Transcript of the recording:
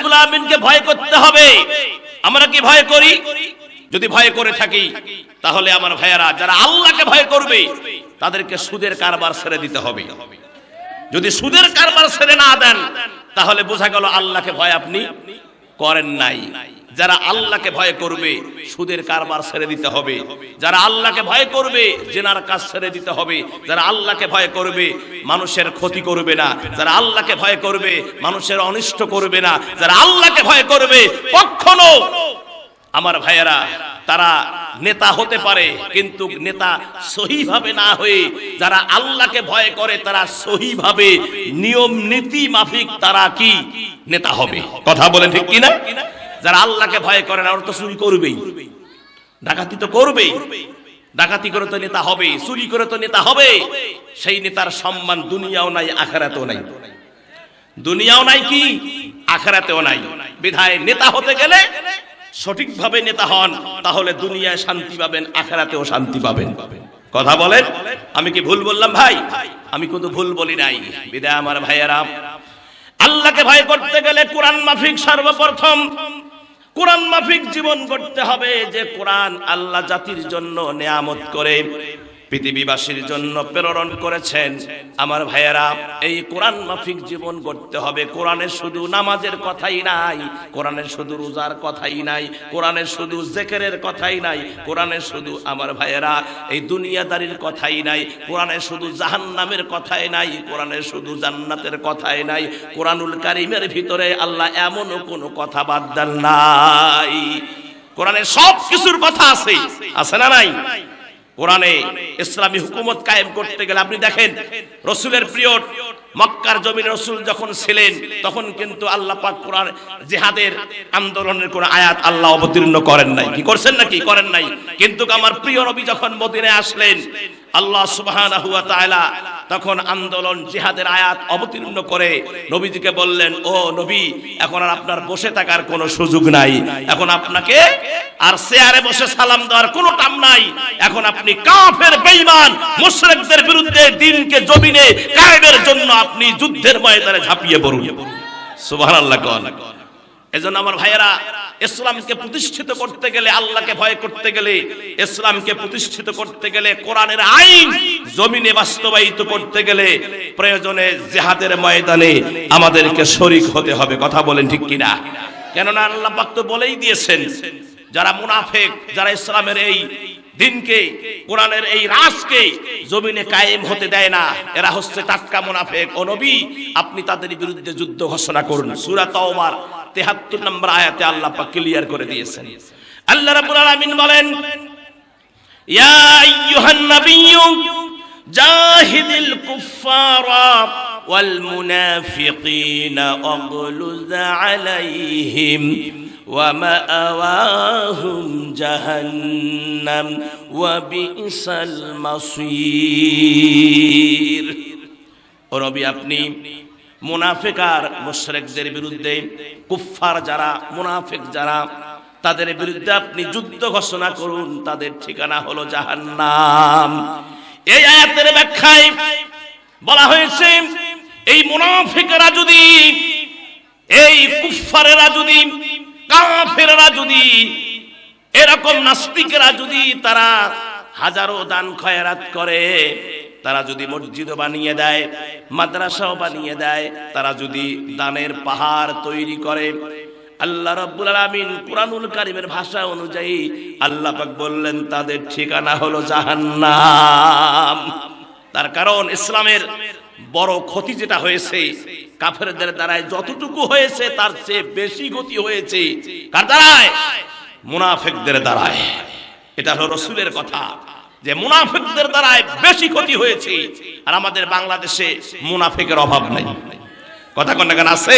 রাব্বুল আলামিনকে ভয় করতে হবে। আমরা কি ভয় করি? যদি ভয় করে থাকি তাহলে আমার ভাইয়েরা, যারা আল্লাহকে ভয় করবে তাদেরকে সুদের কারবার ছেড়ে দিতে হবে। যদি সুদের কারবার ছেড়ে না দেন তাহলে বোঝা গেল আল্লাহকে ভয় আপনি করেন নাই। যারা আল্লাহকে ভয় করবে সুদের কারবার ছেড়ে দিতে হবে। যারা আল্লাহকে ভয় করবে জিনার কাজ ছেড়ে দিতে হবে। যারা আল্লাহকে ভয় করবে মানুষের ক্ষতি করবে না। যারা আল্লাহকে ভয় করবে মানুষের অনিষ্ট করবে না। যারা আল্লাহকে ভয় করবে কখনো আমার ভাইয়েরা তারা নেতা হতে পারে, কিন্তু নেতা সহিভাবে না হয়ে যারা আল্লাহকে ভয় করে তারা সহিভাবে নিয়ম নীতি মাফিক তারা কি নেতা হবে। কথা বলেন ঠিক কিনা? যারা আল্লাহকে ভয় করে না ওরা তো চুরি করবেই, ডাকাতি তো করবেই। ডাকাতি করে তো নেতা হবে, চুরি করে তো নেতা হবে। সেই নেতার সম্মান দুনিয়াও নাই আখিরাতেও নাই। দুনিয়াও নাই কি আখিরাতেও নাই। বিধায় নেতা হতে গেলে সঠিকভাবে নেতা হন, তাহলে দুনিয়ায় শান্তি পাবেন, আখিরাতেও শান্তি পাবেন। কথা বলেন, আমি কি ভুল বললাম ভাই? আমি কিন্তু ভুল বলি নাই। বিধায় আমার ভাইয়েরা, আল্লাহকে ভয় করতে গেলে কোরআন মাফিক সর্বপ্রথম কোরআন মাফিক জীবন করতে হবে। যে কোরআন আল্লাহ জাতির জন্য নিয়ামত করে পৃথিবীবাসীর জন্য প্রেরণ করেছেন, আমার ভাইয়েরা এই কোরআন মাফিক জীবন করতে হবে। কোরআনে শুধু নামাজের কথাই নাই, কোরআনে শুধু রোজার কথাই নাই, কোরআনে শুধু জিকিরের কথাই নাই, কোরআনে শুধু আমার ভাইয়েরা এই দুনিয়াদারির কথাই নাই, কোরআনে শুধু জাহান্নামের কথাই নাই, কোরআনে শুধু জান্নাতের কথাই নাই। কোরআনুল কারীমের ভিতরে আল্লাহ এমন কোনো কথা বাদ দেন নাই। কোরআনে সব কিছুর কথা আছে, আছে না নাই? কোরআনে ইসলামী হুকুমত কায়েম করতে গেলে আপনি দেখেন রাসূলের পিরিয়ড মক্কার জমিনে রাসূল যখন ছিলেন তখন কিন্তু আল্লাহ পাক কোরআন জিহাদের আন্দোলনের কোন আয়াত আল্লাহ অবতীর্ণ করেন নাই। কি করছেন নাকি? করেন নাই। কিন্তু আমার প্রিয় নবী যখন মদিনায় আসলেন আল্লাহ সুবহানাহু ওয়া তাআলা তখন আন্দোলন জিহাদের আয়াত অবতীর্ণ করে নবীজিকে বললেন, ও নবী, এখন আর আপনার বসে থাকার কোনো সুযোগ নাই, এখন আপনাকে আর চেয়ারে বসে সালাম দেওয়ার কোনো টাইম নাই, এখন আপনি কাফের বেঈমান মুশরিকদের বিরুদ্ধে দ্বীনকে জমিনে কায়েমের জন্য আপনি যুদ্ধের ময়দানে ঝাঁপিয়ে পড়ুন। সুবহানাল্লাহ। এজন্য আমার ভাইয়েরা, ইসলামকে প্রতিষ্ঠিত করতে গেলে, আল্লাহকে ভয় করতে গেলে, ইসলামকে প্রতিষ্ঠিত করতে গেলে, কোরআনের আইন জমিনে বাস্তবায়িত করতে গেলে প্রয়োজনে জিহাদের ময়দানে আমাদেরকে শরীক হতে হবে। কথা বলেন ঠিক কিনা? কেননা আল্লাহ পাক তো বলেই দিয়েছেন, যারা মুনাফিক, যারা ইসলামের এই দিনকে, কোরআনের এই রাজকে জমিনে কায়েম হতে দেয় না, এরা হচ্ছে টাটকা মুনাফিক। ও নবী, আপনি তাদের বিরুদ্ধে যুদ্ধ ঘোষণা করুন। সূরা তাওবার ৭৩ নম্বর আয়াতে আল্লাহ পাক ক্লিয়ার করে দিয়েছেন। আল্লাহ রাব্বুল আলামিন বলেন, ইয়া আইয়ুহান নাবিয়্যু জাহিদিল কুফফারা ওয়াল মুনাফিকিনা ওয়াগলুজ আলাইহিম ওয়া মাআওয়াহুম জাহান্নাম ওয়া বিসাল মাসীর। ও নবী, আপনি মুনাফিক আর মুশরিকদের বিরুদ্ধে, কুফফার যারা, মুনাফিক যারা, তাদের বিরুদ্ধে আপনি যুদ্ধ ঘোষণা করুন। তাদের ঠিকানা হলো জাহান্নাম। এই আয়াতের ব্যাখ্যায় বলা হয়েছে, এই মুনাফিকরা যদি, এই কুফফারেরা যদি, কাফেররা যদি, এরকম নাস্তিকেরা যদি তারা হাজারো দান খয়রাত করে, তারা যদি মসজিদও বানিয়ে দেয়, মাদ্রাসাও বানিয়ে দেয়, তারা যদি দানের পাহাড় তৈরি করে, আল্লাহ রাব্বুল আলামিন কুরআনুল কারীমের ভাষা অনুযায়ী আল্লাহ পাক বললেন তাদের ঠিকানা হলো জাহান্নাম। তার কারণ ইসলামের বড় ক্ষতি যেটা হয়েছে কাফেরদের দ্বারায় যতটুকু হয়েছে তার চেয়ে বেশি ক্ষতি হয়েছে কার দ্বারায়? মুনাফিকদের দ্বারায়। এটা হলো রাসূলের কথা যে মুনাফিকদের দ্বারায় বেশি ক্ষতি হয়েছে। আর আমাদের বাংলাদেশে মুনাফিকের অভাব নাই। কথা কোন না আছে?